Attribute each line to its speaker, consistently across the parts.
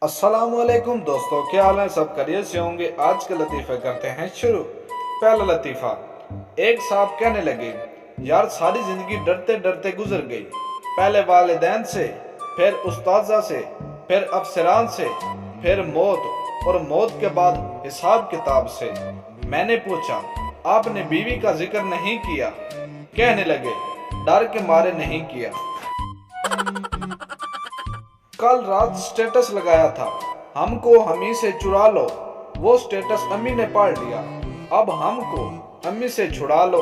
Speaker 1: अस्सलाम वालेकुम दोस्तों, क्या हाल है? सब खैरियत से होंगे। आज का लतीफ़ा करते हैं शुरू। पहला लतीफ़ा। एक साहब कहने लगे, यार सारी ज़िंदगी डरते डरते गुजर गई। पहले वालिदैन से, फिर उस्ताज़ा से, फिर अफसरान से, फिर मौत, और मौत के बाद हिसाब किताब से। मैंने पूछा, आपने बीवी का जिक्र नहीं किया? कहने लगे, डर के मारे नहीं किया। कल रात स्टेटस लगाया था, हमको हमी से चुरा लो। वो स्टेटस अम्मी ने पढ़ लिया, अब हमको अम्मी से छुड़ा लो।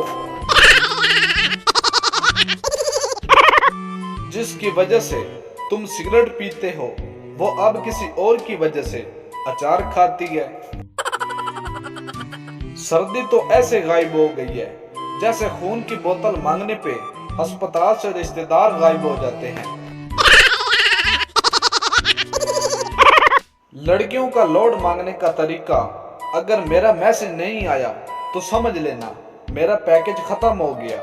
Speaker 1: जिसकी वजह से तुम सिगरेट पीते हो, वो अब किसी और की वजह से अचार खाती है। सर्दी तो ऐसे गायब हो गई है जैसे खून की बोतल मांगने पे अस्पताल से रिश्तेदार गायब हो जाते हैं। लड़कियों का लोड मांगने का तरीका, अगर मेरा मैसेज नहीं आया तो समझ लेना मेरा पैकेज खत्म हो गया।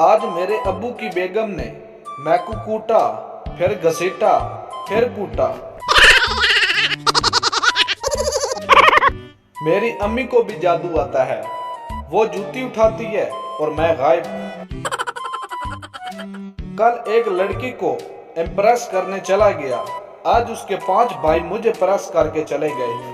Speaker 1: आज मेरे अब्बू की बेगम ने मैकू कूटा, फिर घसीटा, फिर कूटा। मेरी अम्मी को भी जादू आता है, वो जूती उठाती है और मैं गायब। कल एक लड़की को इम्प्रेस करने चला गया, आज उसके 5 भाई मुझे प्रेस करके चले गए।